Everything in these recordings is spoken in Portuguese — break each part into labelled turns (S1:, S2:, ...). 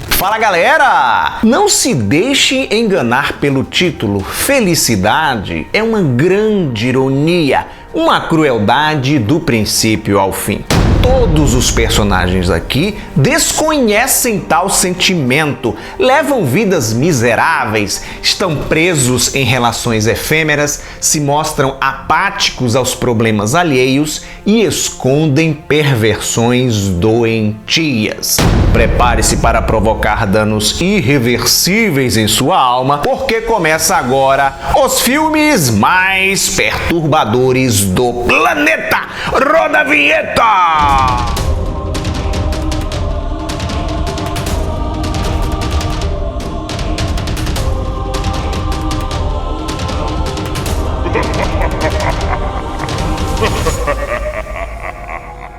S1: Fala galera! Não se deixe enganar pelo título. Felicidade é uma grande ironia, uma crueldade do princípio ao fim. Todos os personagens aqui desconhecem tal sentimento, levam vidas miseráveis, estão presos em relações efêmeras, se mostram apáticos aos problemas alheios e escondem perversões doentias. Prepare-se para provocar danos irreversíveis em sua alma, porque começa agora os filmes mais perturbadores do planeta. Roda a vinheta!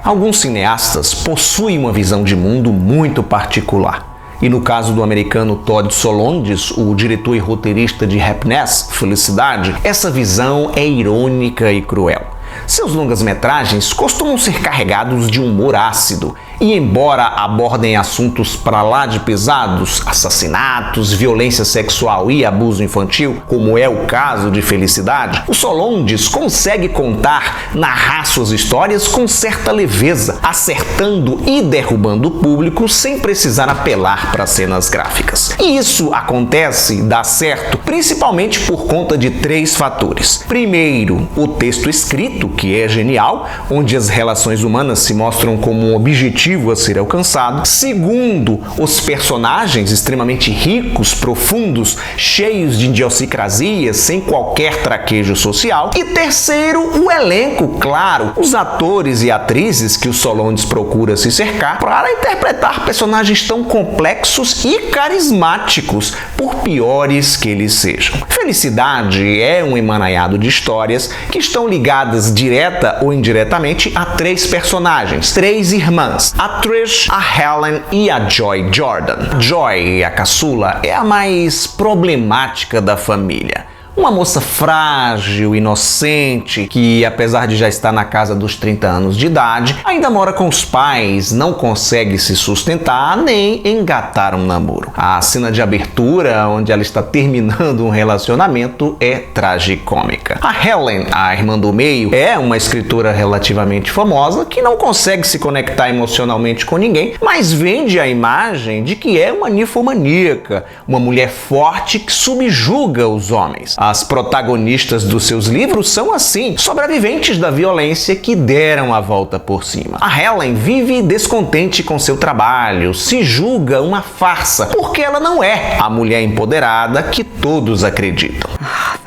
S1: Alguns cineastas possuem uma visão de mundo muito particular. E no caso do americano Todd Solondz, o diretor e roteirista de Happiness, Felicidade, essa visão é irônica e cruel. Seus longas-metragens costumam ser carregados de humor ácido e, embora abordem assuntos pra lá de pesados, assassinatos, violência sexual e abuso infantil, como é o caso de Felicidade, o Solondz consegue contar, narrar suas histórias com certa leveza, acertando e derrubando o público sem precisar apelar para cenas gráficas. E isso acontece, dá certo, principalmente por conta de 3 fatores. Primeiro, o texto escrito, que é genial, onde as relações humanas se mostram como um objetivo a ser alcançado. Segundo, os personagens extremamente ricos, profundos, cheios de idiosincrasias, sem qualquer traquejo social. E terceiro, o elenco, claro, os atores e atrizes que o Solondz procura se cercar para interpretar personagens tão complexos e carismáticos, por piores que eles sejam. Felicidade é um emaranhado de histórias que estão ligadas direta ou indiretamente a 3 personagens, 3 irmãs, a Trish, a Helen e a Joy Jordan. Joy, a caçula, é a mais problemática da família. Uma moça frágil, inocente, que apesar de já estar na casa dos 30 anos de idade, ainda mora com os pais, não consegue se sustentar nem engatar um namoro. A cena de abertura, onde ela está terminando um relacionamento, é tragicômica. A Helen, a irmã do meio, é uma escritora relativamente famosa que não consegue se conectar emocionalmente com ninguém, mas vende a imagem de que é uma ninfomaníaca, uma mulher forte que subjuga os homens. As protagonistas dos seus livros são assim, sobreviventes da violência que deram a volta por cima. A Helen vive descontente com seu trabalho, se julga uma farsa, porque ela não é a mulher empoderada que todos acreditam.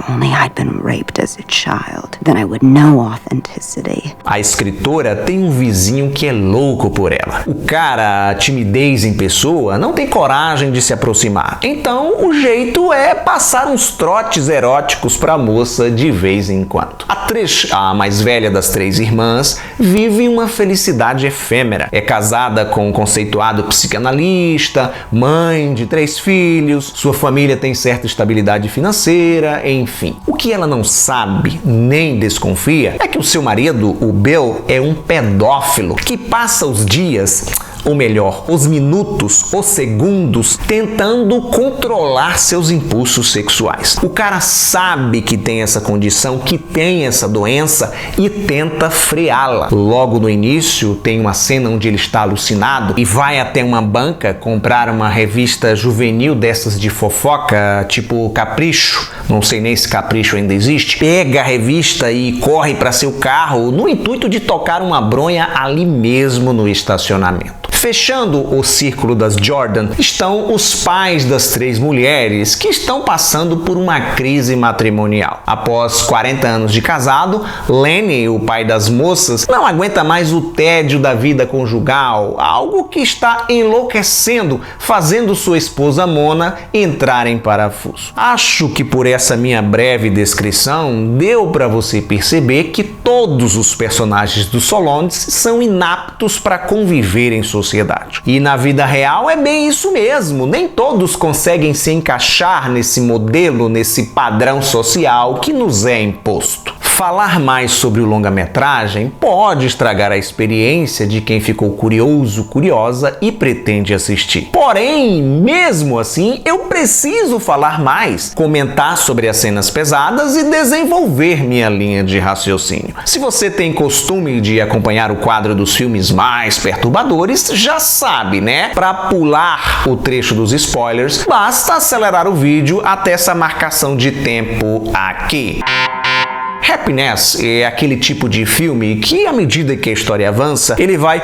S2: Only I'd been raped as a child, then I would know authenticity.
S1: A escritora tem um vizinho que é louco por ela. O cara, a timidez em pessoa, não tem coragem de se aproximar. Então, o jeito é passar uns trotes eróticos pra moça de vez em quando. A Trish, a mais velha das 3 irmãs, vive uma felicidade efêmera. É casada com um conceituado psicanalista, mãe de 3 filhos, sua família tem certa estabilidade financeira, enfim. O que ela não sabe nem desconfia é que o seu marido, o Bill, é um pedófilo que passa os dias, ou melhor, os minutos, os segundos, tentando controlar seus impulsos sexuais. O cara sabe que tem essa condição, que tem essa doença e tenta freá-la. Logo no início, tem uma cena onde ele está alucinado e vai até uma banca comprar uma revista juvenil dessas de fofoca, tipo Capricho, não sei nem se Capricho ainda existe, pega a revista e corre para seu carro no intuito de tocar uma bronha ali mesmo no estacionamento. Fechando o círculo das Jordan estão os pais das 3 mulheres que estão passando por uma crise matrimonial. Após 40 anos de casado, Lenny, o pai das moças, não aguenta mais o tédio da vida conjugal, algo que está enlouquecendo, fazendo sua esposa Mona entrar em parafuso. Acho que por essa minha breve descrição deu para você perceber que todos os personagens do Solondz são inaptos para conviver em sociedade. E na vida real é bem isso mesmo, nem todos conseguem se encaixar nesse modelo, nesse padrão social que nos é imposto. Falar mais sobre o longa-metragem pode estragar a experiência de quem ficou curioso, curiosa e pretende assistir. Porém, mesmo assim, eu preciso falar mais, comentar sobre as cenas pesadas e desenvolver minha linha de raciocínio. Se você tem costume de acompanhar o quadro dos filmes mais perturbadores, já sabe, né? Para pular o trecho dos spoilers, basta acelerar o vídeo até essa marcação de tempo aqui. Happiness é aquele tipo de filme que, à medida que a história avança, ele vai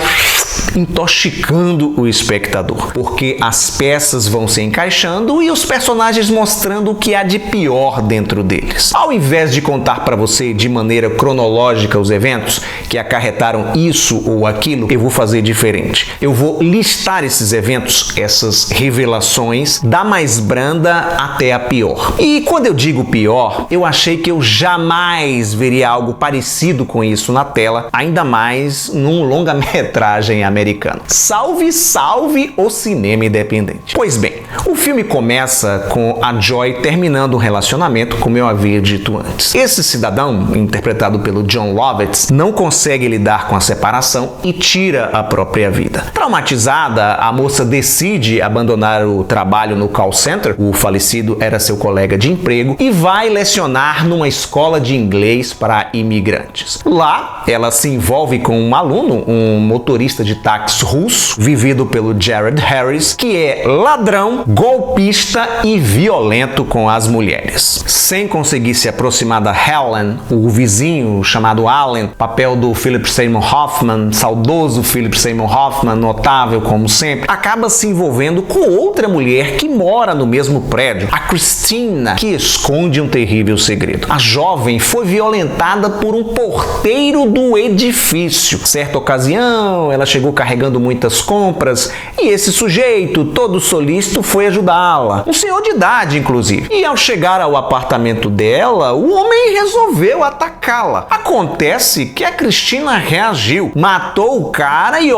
S1: intoxicando o espectador, porque as peças vão se encaixando e os personagens mostrando o que há de pior dentro deles. Ao invés de contar para você de maneira cronológica os eventos que acarretaram isso ou aquilo, eu vou fazer diferente. Eu vou listar esses eventos, essas revelações, da mais branda até a pior. E quando eu digo pior, eu achei que eu jamais veria algo parecido com isso na tela, ainda mais num longa-metragem americano. Salve, salve o cinema independente. Pois bem, o filme começa com a Joy terminando um relacionamento, como eu havia dito antes. Esse cidadão, interpretado pelo Jon Lovitz, não consegue lidar com a separação e tira a própria vida. Traumatizada, a moça decide abandonar o trabalho no call center, o falecido era seu colega de emprego, e vai lecionar numa escola de inglês para imigrantes. Lá, ela se envolve com um aluno, um motorista de táxi russo, vivido pelo Jared Harris, que é ladrão, golpista e violento com as mulheres. Sem conseguir se aproximar da Helen, o vizinho chamado Alan, papel do Philip Seymour Hoffman, saudoso Philip Seymour Hoffman, notável como sempre, acaba se envolvendo com outra mulher que mora no mesmo prédio, a Christina, que esconde um terrível segredo. A jovem foi violentada por um porteiro do edifício. Certa ocasião, ela chegou carregando muitas compras e esse sujeito, todo solícito, foi ajudá-la. Um senhor de idade, inclusive. E ao chegar ao apartamento dela, o homem resolveu atacá-la. Acontece que a Cristina reagiu, matou o cara e,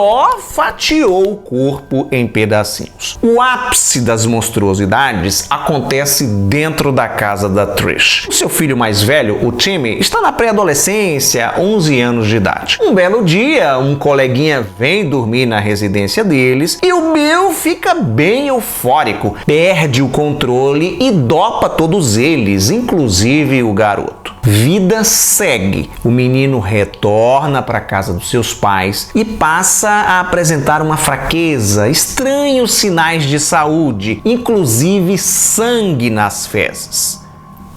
S1: fatiou o corpo em pedacinhos. O ápice das monstruosidades acontece dentro da casa da Trish. O seu filho mais velho, o Timmy, está na pré-adolescência, 11 anos de idade. Um belo dia, um coleguinha vem dormir na residência deles e o Bill fica bem eufórico, perde o controle e dopa todos eles, inclusive o garoto. Vida segue. O menino retorna para a casa dos seus pais e passa a apresentar uma fraqueza, estranhos sinais de saúde, inclusive sangue nas fezes.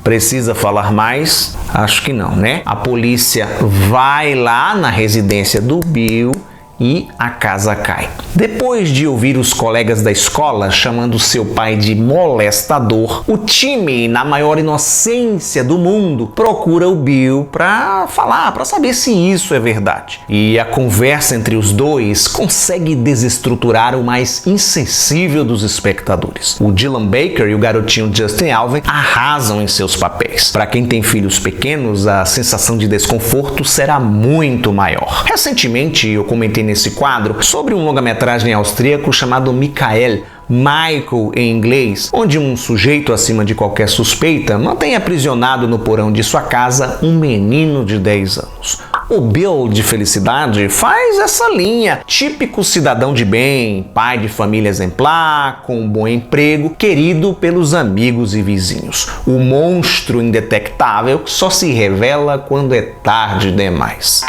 S1: Precisa falar mais? Acho que não, né? A polícia vai lá na residência do Bill e a casa cai. Depois de ouvir os colegas da escola chamando seu pai de molestador, o Timmy, na maior inocência do mundo, procura o Bill para falar, para saber se isso é verdade. E a conversa entre os dois consegue desestruturar o mais insensível dos espectadores. O Dylan Baker e o garotinho Justin Alvin arrasam em seus papéis. Para quem tem filhos pequenos, a sensação de desconforto será muito maior. Recentemente eu comentei nesse quadro sobre um longa-metragem austríaco chamado Michael em inglês, onde um sujeito acima de qualquer suspeita mantém aprisionado no porão de sua casa um menino de 10 anos. O Bill de Felicidade faz essa linha, típico cidadão de bem, pai de família exemplar, com um bom emprego, querido pelos amigos e vizinhos. O monstro indetectável que só se revela quando é tarde demais.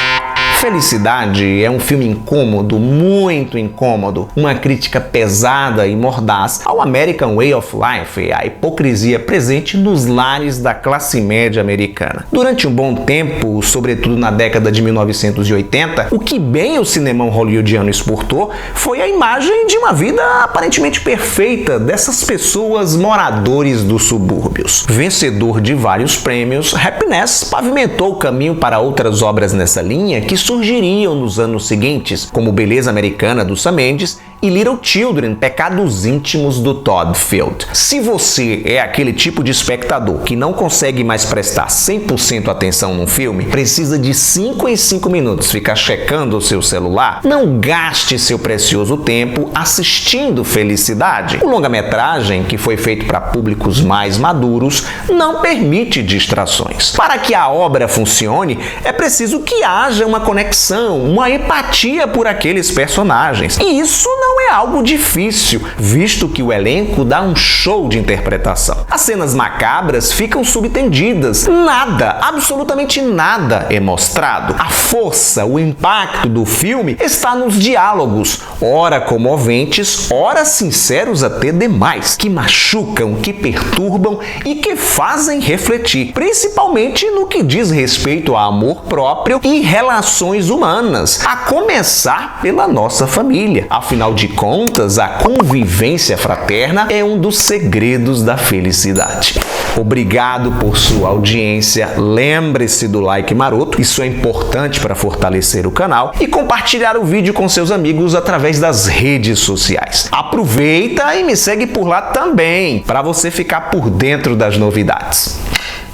S1: Felicidade é um filme incômodo, muito incômodo, uma crítica pesada e mordaz ao American Way of Life, a hipocrisia presente nos lares da classe média americana. Durante um bom tempo, sobretudo na década de 1980, o que bem o cinemão hollywoodiano exportou foi a imagem de uma vida aparentemente perfeita dessas pessoas moradores dos subúrbios. Vencedor de vários prêmios, Happiness pavimentou o caminho para outras obras nessa linha que surgiriam nos anos seguintes, como Beleza Americana, do Sam Mendes, e Little Children, Pecados Íntimos do Todd Field. Se você é aquele tipo de espectador que não consegue mais prestar 100% atenção num filme, precisa de 5 em 5 minutos ficar checando o seu celular, não gaste seu precioso tempo assistindo Felicidade. O longa-metragem, que foi feito para públicos mais maduros, não permite distrações. Para que a obra funcione, é preciso que haja uma conexão, uma empatia por aqueles personagens. E isso não é algo difícil, visto que o elenco dá um show de interpretação. As cenas macabras ficam subtendidas. Nada, absolutamente nada é mostrado. A força, o impacto do filme está nos diálogos, ora comoventes, ora sinceros até demais, que machucam, que perturbam e que fazem refletir, principalmente no que diz respeito a amor próprio e relações humanas, a começar pela nossa família. Afinal de contas, a convivência fraterna é um dos segredos da felicidade. Obrigado por sua audiência. Lembre-se do like maroto, isso é importante para fortalecer o canal, e compartilhar o vídeo com seus amigos através das redes sociais. Aproveita e me segue por lá também, para você ficar por dentro das novidades.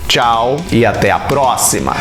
S1: Tchau e até a próxima!